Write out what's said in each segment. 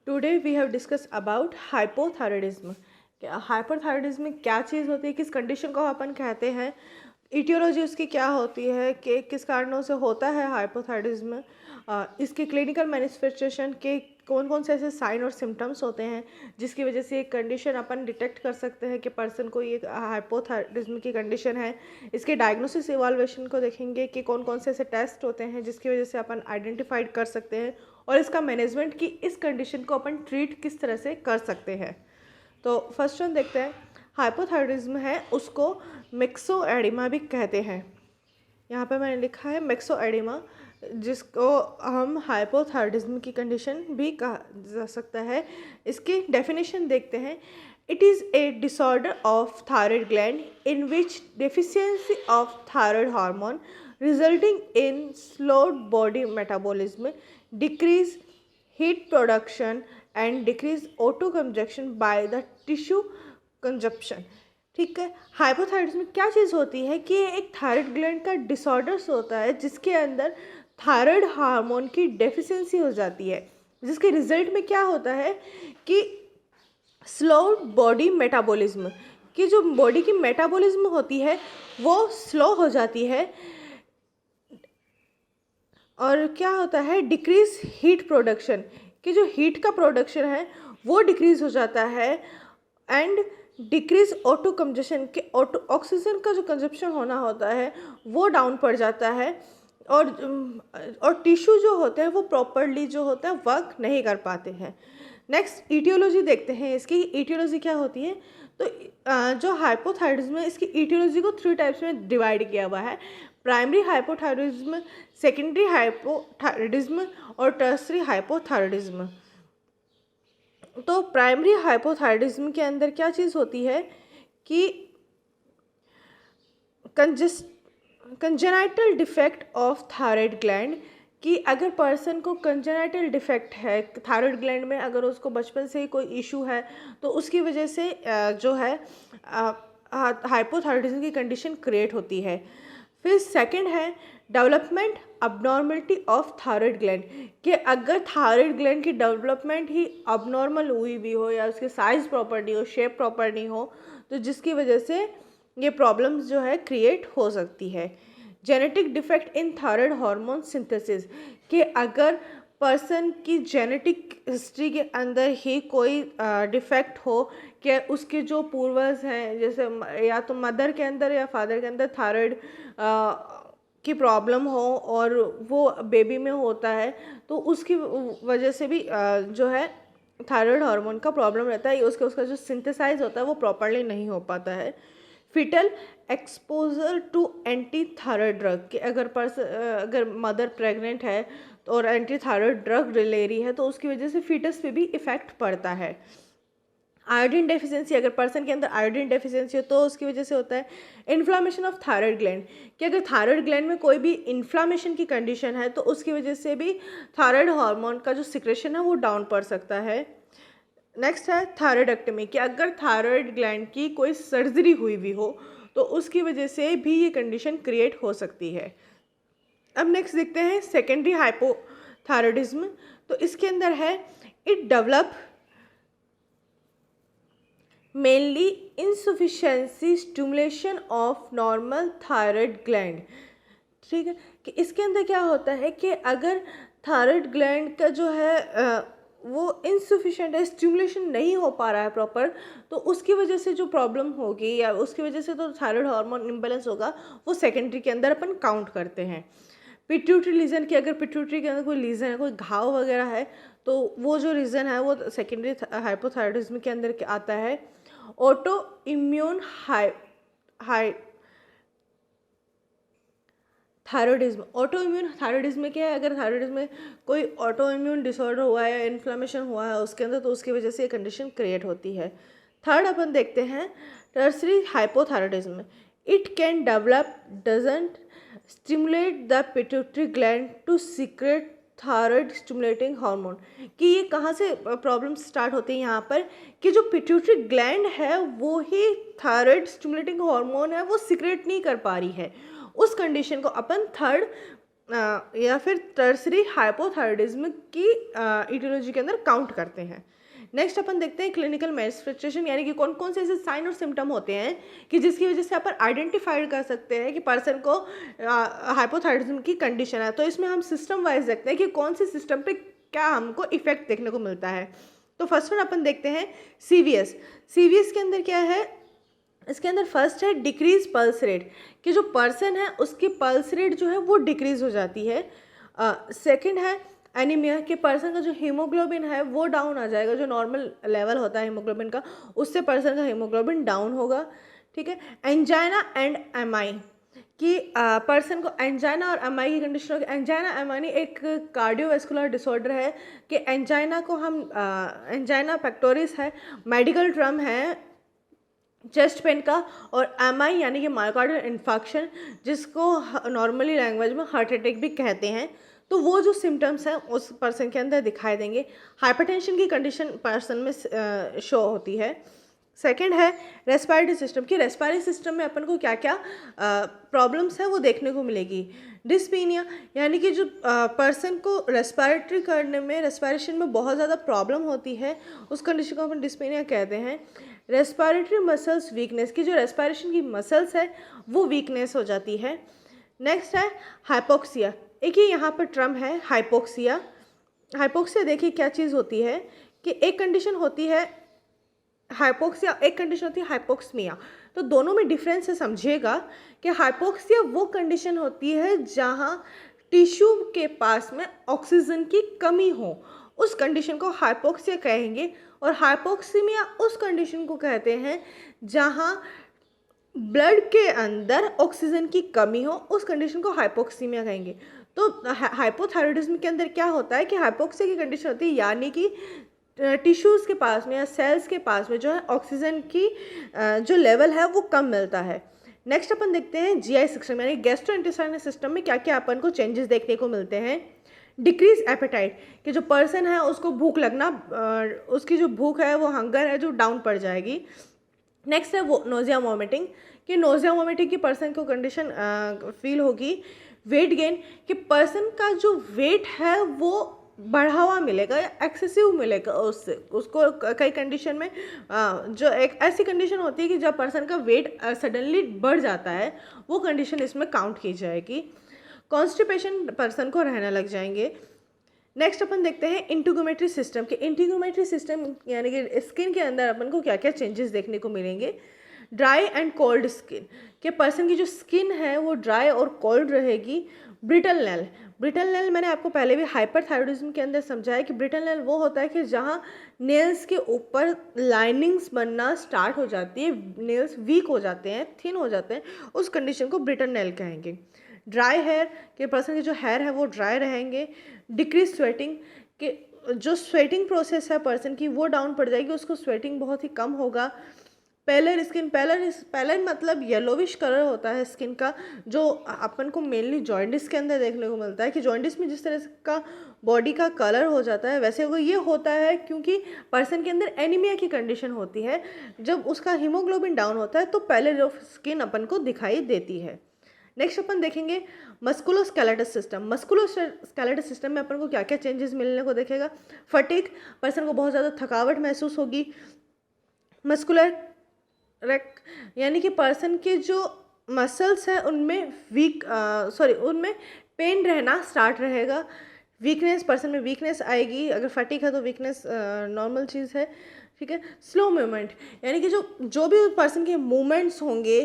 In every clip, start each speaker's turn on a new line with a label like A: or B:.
A: Today we have discuss about hypothyroidism. Hypothyroidism क्या चीज़ होती है, किस कंडीशन को अपन कहते हैं, इटियोलॉजी उसकी क्या होती है, कि किस कारणों से होता है हाइपोथायराइडिज्म, इसके क्लिनिकल मैनिफेस्टेशन के कौन कौन से ऐसे साइन और सिम्टम्स होते हैं जिसकी वजह से एक कंडीशन अपन डिटेक्ट कर सकते हैं कि पर्सन को ये हाइपोथायराइडिज्म की कंडीशन है। इसके डायग्नोसिस इवाल्वेशन को देखेंगे कि कौन कौन से ऐसे टेस्ट होते हैं जिसकी वजह से अपन आइडेंटिफाइड कर सकते हैं, और इसका मैनेजमेंट की इस कंडीशन को अपन ट्रीट किस तरह से कर सकते हैं। तो फर्स्ट वन देखते हैं, हाइपोथायराइडिज्म है उसको मिक्सोएडिमा भी कहते हैं। यहाँ पे मैंने लिखा है मिक्सोएडिमा, जिसको हम हाइपोथायराइडिज्म की कंडीशन भी कहा जा सकता है। इसकी डेफिनेशन देखते हैं। It is a disorder of thyroid gland in which deficiency of thyroid hormone resulting in slowed body metabolism, decrease heat production and decrease O2 consumption by the tissue consumption। ठीक है, हाइपोथायराइडिज्म क्या चीज़ होती है कि एक थायराइड ग्लैंड का disorders होता है जिसके अंदर थायराइड हार्मोन की डेफिशिएंसी हो जाती है, जिसके रिजल्ट में क्या होता है कि स्लोड बॉडी मेटाबॉलिज्म, कि जो बॉडी की मेटाबॉलिज्म होती है वो स्लो हो जाती है, और क्या होता है डिक्रीज हीट प्रोडक्शन, कि जो हीट का प्रोडक्शन है वो डिक्रीज हो जाता है, एंड डिक्रीज O2 कंजप्शन, के ऑक्सीजन का जो कंजप्शन होना होता है वो डाउन पड़ जाता है, और टिश्यू जो होते हैं वो प्रॉपरली जो होता है वर्क नहीं कर पाते हैं। नेक्स्ट ईटियोलॉजी देखते हैं। इसकी ईटियोलॉजी क्या होती है, तो जो हाइपोथायराइडिज्म है इसकी ईटियोलॉजी को 3 टाइप्स में डिवाइड किया हुआ है। प्राइमरी हाइपोथायराइडिज्म, सेकेंडरी हाइपोथायराइडिज्म और टर्सरी हाइपोथायराइडिज्म। तो प्राइमरी हाइपोथायराइडिज्म के अंदर क्या चीज़ होती है कि congenital defect of thyroid gland, कि अगर पर्सन को कंजेनाइटल डिफेक्ट है थायराइड ग्लैंड में, अगर उसको बचपन से ही कोई इशू है तो उसकी वजह से जो है हाइपोथायराइडिज्म की कंडीशन क्रिएट होती है। फिर सेकंड है development abnormality of thyroid gland, कि अगर थायराइड ग्लैंड की डेवलपमेंट ही अबनॉर्मल हुई भी हो या उसके साइज़ प्रॉपर नहीं हो, शेप प्रॉपर नहीं हो, तो जिसकी वजह से ये प्रॉब्लम्स जो है क्रिएट हो सकती है। Genetic defect in thyroid hormone synthesis, कि अगर पर्सन की जेनेटिक हिस्ट्री के अंदर ही कोई डिफेक्ट हो, कि उसके जो पूर्वज हैं जैसे या तो मदर के अंदर या फादर के अंदर थायराइड की प्रॉब्लम हो और वो बेबी में होता है, तो उसकी वजह से भी जो है थायराइड हार्मोन का प्रॉब्लम रहता है, उसका जो सिंथेसाइज होता है वो प्रॉपरली नहीं हो पाता है। Fetal exposure to anti thyroid drug, कि अगर मदर प्रेग्नेंट है और एंटी थायराइड ड्रग ले रही है तो उसकी वजह से फीटस पे भी इफ़ेक्ट पड़ता है। आयोडीन डेफिशिएंसी, अगर पर्सन के अंदर आयोडीन डेफिशिएंसी हो तो उसकी वजह से होता है। इन्फ्लामेशन ऑफ थायराइड ग्लैंड, कि अगर थायराइड ग्लैंड में कोई भी इन्फ्लामेशन की कंडीशन है तो उसकी वजह से भी थायराइड हार्मोन का जो सिक्रेशन है वो डाउन पड़ सकता है। नेक्स्ट है थायराइडेक्टमी, कि अगर थायराइड ग्लैंड की कोई सर्जरी हुई भी हो तो उसकी वजह से भी ये कंडीशन क्रिएट हो सकती है। अब नेक्स्ट देखते हैं सेकेंडरी हाइपोथायराइडिज्म। तो इसके अंदर है it develop mainly insufficiency stimulation of normal thyroid gland. ठीक है, कि इसके अंदर क्या होता है कि अगर थायराइड ग्लैंड का जो है वो इनसफिशिएंट है, स्टिमुलेशन नहीं हो पा रहा है प्रॉपर, तो उसकी वजह से जो प्रॉब्लम होगी या उसकी वजह से तो थायराइड हार्मोन इम्बैलेंस होगा वो सेकेंडरी के अंदर अपन काउंट करते हैं। पिट्यूटरी लीजन, की अगर पिट्यूटरी के अंदर कोई लीजन है, कोई घाव वगैरह है, तो वो जो रीज़न है वो सेकेंडरी हाइपोथायराइडिज्म के अंदर आता है। Auto immune thyroidism, auto immune thyroidism में क्या है, अगर थायराइडिज्म में कोई ऑटो इम्यून डिसऑर्डर हुआ है या इन्फ्लामेशन हुआ है उसके अंदर, तो उसकी वजह से ये कंडीशन क्रिएट होती है। थर्ड अपन देखते हैं tertiary hypothyroidism. It can develop doesn't stimulate the pituitary gland to secrete thyroid stimulating hormone, कि ये कहाँ से प्रॉब्लम स्टार्ट होती है यहाँ पर, कि जो पिट्यूटरी ग्लैंड है वो ही थायराइड स्टिमुलेटिंग हार्मोन है वो सीक्रेट नहीं कर पा रही है। उस कंडीशन को अपन थर्ड या फिर टर्सरी हाइपोथायरॉयडिज्म की ईटियोलॉजी के अंदर काउंट करते हैं। नेक्स्ट अपन देखते हैं क्लिनिकल मैनिफेस्टेशन, यानी कि कौन कौन से ऐसे साइन और सिम्टम होते हैं कि जिसकी वजह से अपन आइडेंटिफाइड कर सकते हैं कि पर्सन को हाइपोथायरॉयडिज्म की कंडीशन है। तो इसमें हम सिस्टम वाइज देखते हैं कि कौन से सिस्टम पे क्या हमको इफेक्ट देखने को मिलता है। तो फर्स्ट वन अपन देखते हैं सीवीएस। सीवीएस के अंदर क्या है, इसके अंदर फर्स्ट है डिक्रीज पल्स रेट, कि जो पर्सन है उसकी पल्स रेट जो है वो डिक्रीज हो जाती है। सेकंड है एनीमिया, कि पर्सन का जो हीमोग्लोबिन है वो डाउन आ जाएगा, जो नॉर्मल लेवल होता है हीमोग्लोबिन का उससे पर्सन का हीमोग्लोबिन डाउन होगा। ठीक है। एंजाइना एंड एमआई, कि पर्सन को एंजाइना और एमआई की कंडीशन होगी। एंजाइना एमआई एक कार्डियोवैस्कुलर डिसऑर्डर है, कि एंजाइना को हम एंजाइना पेक्टोरिस है, मेडिकल टर्म है चेस्ट पेन का, और एमआई यानी कि मायोकार्डियल इन्फार्क्शन, जिसको नॉर्मली लैंग्वेज में हार्ट अटैक भी कहते हैं। तो वो जो सिम्टम्स हैं उस पर्सन के अंदर दिखाई देंगे। हाइपरटेंशन की कंडीशन पर्सन में शो होती है। सेकंड है रेस्पिरेटरी सिस्टम, कि रेस्पिरेटरी सिस्टम में अपन को क्या क्या प्रॉब्लम्स है वो देखने को मिलेगी। डिस्पीनिया, यानी कि जो पर्सन को रेस्पिरेटरी करने में, रेस्पिरेशन में बहुत ज़्यादा प्रॉब्लम होती है, उस कंडीशन को अपन डिस्पीनिया कहते हैं। रेस्पिरेटरी मसल्स वीकनेस, की जो रेस्पिरेशन की मसल्स है वो वीकनेस हो जाती है। नेक्स्ट है हाइपोक्सिया, एक ही यहाँ पर टर्म है हाइपोक्सिया। हाइपोक्सिया देखिए क्या चीज़ होती है, कि एक कंडीशन होती है हाइपोक्सिया, एक कंडीशन होती है हाइपोक्समिया। तो दोनों में डिफरेंस है, समझिएगा कि हाइपोक्सिया वो कंडीशन होती है जहाँ टिश्यू के पास में ऑक्सीजन की कमी हो, उस कंडीशन को हाइपोक्सिया कहेंगे। और हाइपोक्सीमिया उस कंडीशन को कहते हैं जहाँ ब्लड के अंदर ऑक्सीजन की कमी हो, उस कंडीशन को हाइपोक्सीमिया कहेंगे। तो हाइपोथायरॉयडिज्म के अंदर क्या होता है कि हाइपोक्सिया की कंडीशन होती है, यानी कि टिश्यूज़ के पास में या सेल्स के पास में जो है ऑक्सीजन की जो लेवल है वो कम मिलता है। नेक्स्ट अपन देखते हैं जीआई सिस्टम, यानी गैस्ट्रोइंटेस्टाइनल सिस्टम में क्या क्या अपन को चेंजेस देखने को मिलते हैं। डिक्रीज एपेटाइट, कि जो पर्सन है उसको भूख लगना, उसकी जो भूख है वो हंगर है जो डाउन पड़ जाएगी। नेक्स्ट है वो नोजिया वॉमिटिंग, कि नोजिया वॉमिटिंग की पर्सन को कंडीशन फील होगी। वेट गेन, कि पर्सन का जो वेट है वो बढ़ा हुआ मिलेगा या एक्सेसिव मिलेगा उससे, उसको कई कंडीशन में जो एक ऐसी कंडीशन होती है कि जब पर्सन का वेट सडनली बढ़ जाता है, वो कंडीशन इसमें काउंट की जाएगी। कॉन्स्टिपेशन पर्सन को रहने लग जाएंगे। नेक्स्ट अपन देखते हैं इंटीगोमेट्री सिस्टम, के इंटीगोमेट्री सिस्टम यानी कि स्किन के अंदर अपन को क्या क्या चेंजेस देखने को मिलेंगे। ड्राई एंड कोल्ड स्किन, के पर्सन की जो स्किन है वो ड्राई और कोल्ड रहेगी। ब्रिटल नेल, ब्रिटल नेल मैंने आपको पहले भी हाइपरथायरॉयडिज्म के अंदर समझाया कि ब्रिटल नेल वो होता है कि जहाँ नेल्स के ऊपर लाइनिंग्स बनना स्टार्ट हो जाती है, नेल्स वीक हो जाते हैं, थिन हो जाते हैं, उस कंडीशन को ब्रिटल नेल कहेंगे। ड्राई हेयर, के पर्सन के जो हेयर है वो ड्राई रहेंगे। डिक्रीज स्वेटिंग, के जो स्वेटिंग प्रोसेस है पर्सन की वो डाउन पड़ जाएगी, उसको स्वेटिंग बहुत ही कम होगा। पेलर स्किन, पेलर मतलब येलोविश कलर होता है स्किन का, जो अपन को मेनली जॉइंटिस के अंदर देखने को मिलता है, कि जॉइंटिस में जिस तरह का बॉडी का कलर हो जाता है वैसे वो ये होता है क्योंकि पर्सन के अंदर एनीमिया की कंडीशन होती है। जब उसका हीमोग्लोबिन डाउन होता है तो पेलर ऑफ स्किन अपन को दिखाई देती है। नेक्स्ट अपन देखेंगे मस्कुलोस्केलेटस सिस्टम। मस्कुलोस्केलेटस सिस्टम में अपन को क्या क्या चेंजेस मिलने को देखेगा। फटीग, पर्सन को बहुत ज़्यादा थकावट महसूस होगी। मस्कुलर रेक, यानी कि पर्सन के जो मसल्स हैं उनमें उनमें पेन रहना स्टार्ट रहेगा। वीकनेस, पर्सन में वीकनेस आएगी, अगर फटीग है तो वीकनेस नॉर्मल चीज़ है। ठीक है। स्लो मूवमेंट, यानी कि जो भी पर्सन के मूवमेंट्स होंगे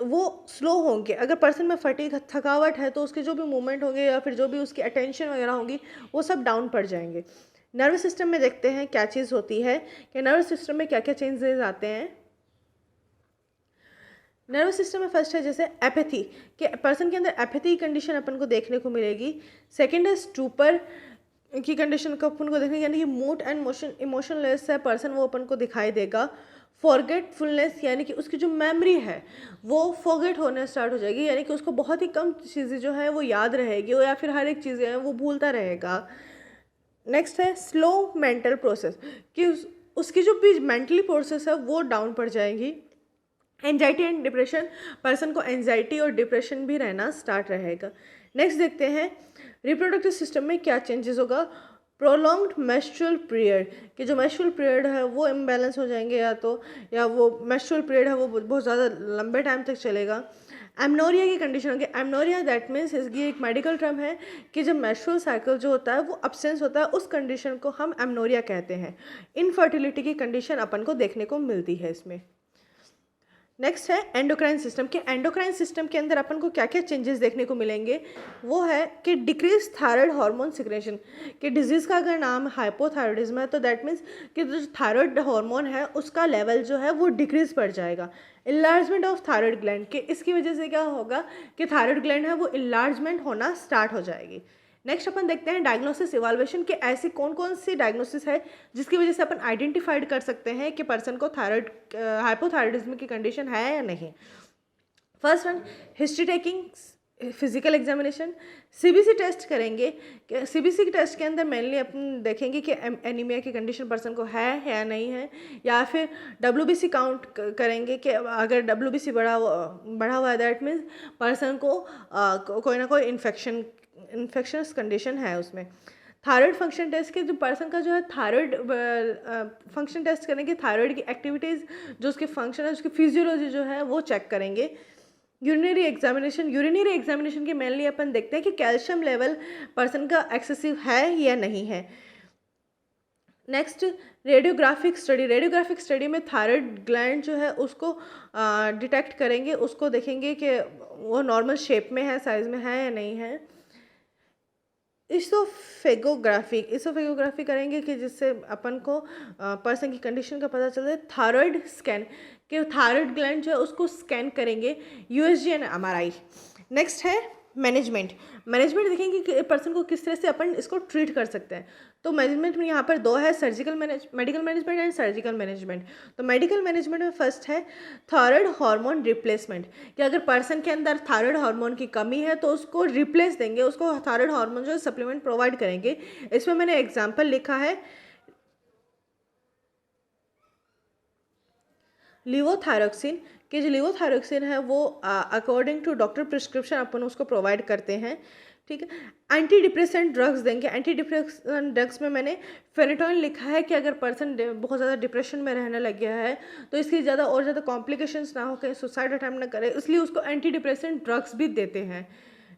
A: वो स्लो होंगे। अगर पर्सन में फटीग, थकावट है तो उसके जो भी मूवमेंट होंगे या फिर जो भी उसकी अटेंशन वगैरह होंगी वो सब डाउन पड़ जाएंगे। नर्वस सिस्टम में देखते हैं क्या चीज़ होती है, कि नर्वस सिस्टम में क्या क्या चेंजेस आते हैं। नर्वस सिस्टम में फर्स्ट है जैसे एपैथी, कि पर्सन के अंदर एपैथी कंडीशन अपन को देखने को मिलेगी। सेकंड है स्टूपर की कंडीशन को अपन को देखने, यानी कि मूड एंड मोशन, इमोशनलेस है पर्सन वो अपन को दिखाई देगा। फॉरगेटफुलनेस, यानी कि उसकी जो मेमोरी है वो फॉरगेट होने स्टार्ट हो जाएगी, यानी कि उसको बहुत ही कम चीज़ें जो है वो याद रहेगी या फिर हर एक चीज़ें हैं वो भूलता रहेगा। नेक्स्ट है स्लो मेंटल प्रोसेस, कि उसकी जो भी मेंटली प्रोसेस है वो डाउन पड़ जाएगी। एंजाइटी एंड डिप्रेशन, पर्सन को एंजाइटी और डिप्रेशन भी रहना स्टार्ट रहेगा। नेक्स्ट देखते हैं रिप्रोडक्टिव सिस्टम में क्या चेंजेस होगा। प्रोलॉन्ग्ड मेस्ट्रुअल पीरियड, कि जो मेस्ट्रुअल पीरियड है वो इम्बैलेंस हो जाएंगे, या वो मेस्ट्रुअल पीरियड है वो बहुत ज़्यादा लंबे टाइम तक चलेगा। एमनोरिया की कंडीशन होगी। एमनोरिया दैट मीन्स ये एक मेडिकल टर्म है कि जब मेस्ट्रुअल साइकिल जो होता है वो अब्सेंस होता है, उस कंडीशन को हम एमनोरिया कहते हैं। इनफर्टिलिटी की कंडीशन अपन को देखने को मिलती है इसमें। नेक्स्ट है एंडोक्राइन सिस्टम, के एंडोक्राइन सिस्टम के अंदर अपन को क्या क्या चेंजेस देखने को मिलेंगे। वो है कि डिक्रीज थायराइड हार्मोन सिक्रेशन, कि डिजीज़ का अगर नाम हाइपोथायरॉइडिज्म है तो दैट मीन्स कि जो थायराइड हार्मोन है उसका लेवल जो है वो डिक्रीज पड़ जाएगा। इलार्जमेंट ऑफ थायराइड ग्लैंड, के इसकी वजह से क्या होगा कि थायराइड ग्लैंड है वो इलार्जमेंट होना स्टार्ट हो जाएगी। नेक्स्ट अपन देखते हैं डायग्नोसिस इवाल्युएशन, के ऐसी कौन कौन सी डायग्नोसिस है जिसकी वजह से अपन आइडेंटिफाइड कर सकते हैं कि पर्सन को थायराइड हाइपोथायरॉइडिज्म की कंडीशन है या नहीं। First one, history taking, physical examination, CBC test करेंगे। सीबीसी टेस्ट के अंदर मेनली अपन देखेंगे कि एनीमिया की कंडीशन पर्सन को है या नहीं है, या फिर डब्ल्यूबीसी काउंट करेंगे कि अगर डब्ल्यूबीसी बढ़ा हुआ है दैट मीन्स पर्सन को कोई ना कोई इन्फेक्शनस कंडीशन है उसमें। थायराइड फंक्शन टेस्ट के जो पर्सन का जो है थायराइड फंक्शन टेस्ट करेंगे, थायराइड की एक्टिविटीज़ जो उसके फंक्शन है उसकी फिजियोलॉजी जो है वो चेक करेंगे। यूरिनरी एग्जामिनेशन के मेनली अपन देखते हैं कि कैल्शियम लेवल पर्सन का एक्सेसिव है या नहीं है। नेक्स्ट रेडियोग्राफिक स्टडी में थायराइड ग्लैंड जो है उसको डिटेक्ट करेंगे, उसको देखेंगे कि वो नॉर्मल शेप में है, साइज में है या नहीं है। इसोफेगोग्राफी करेंगे कि जिससे अपन को पर्सन की कंडीशन का पता चलता है। थायराइड स्कैन, कि थायराइड ग्लैंड जो है उसको स्कैन करेंगे, यूएसजी एंड एमआरआई। नेक्स्ट है मैनेजमेंट देखेंगे कि पर्सन को किस तरह से अपन इसको ट्रीट कर सकते हैं। तो मैनेजमेंट में यहाँ पर दो है, medical management and surgical management. तो मेडिकल मैनेजमेंट में फर्स्ट है थायराइड हार्मोन रिप्लेसमेंट, कि अगर पर्सन के अंदर थायराइड हार्मोन की कमी है तो उसको रिप्लेस देंगे, उसको थायराइड हार्मोन जो है सप्लीमेंट प्रोवाइड करेंगे। इसमें मैंने एग्जाम्पल लिखा है लीवोथायरोक्सिन, कि जो लीवोथायरोक्सिन है वो अकॉर्डिंग टू डॉक्टर प्रिस्क्रिप्शन अपन उसको प्रोवाइड करते हैं, ठीक है। एंटी डिप्रेसेंट ड्रग्स देंगे। एंटी डिप्रेसेंट ड्रग्स में मैंने फेनेटोनिल लिखा है कि अगर पर्सन बहुत ज़्यादा डिप्रेशन में रहने लग गया है तो इसकी ज़्यादा कॉम्प्लिकेशंस ना हो, कहीं सुसाइड अटैम्प्ट ना करे, इसलिए उसको एंटी डिप्रेसेंट ड्रग्स भी देते हैं।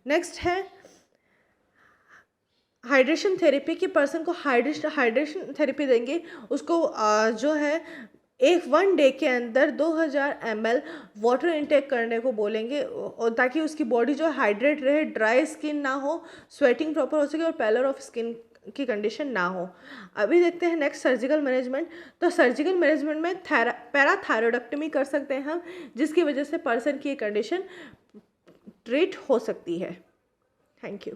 A: नेक्स्ट है हाइड्रेशन थेरेपी, कि पर्सन को हाइड्रेशन थेरेपी देंगे, उसको जो है वन डे के अंदर 2000 ml वाटर इनटेक करने को बोलेंगे, और ताकि उसकी बॉडी जो हाइड्रेट रहे, ड्राई स्किन ना हो, स्वेटिंग प्रॉपर हो सके और पैलर ऑफ स्किन की कंडीशन ना हो। अभी देखते हैं नेक्स्ट सर्जिकल मैनेजमेंट। तो सर्जिकल मैनेजमेंट में पैराथायरॉइडेक्टमी कर सकते हैं हम, जिसकी वजह से पर्सन की कंडीशन ट्रीट हो सकती है। Thank you.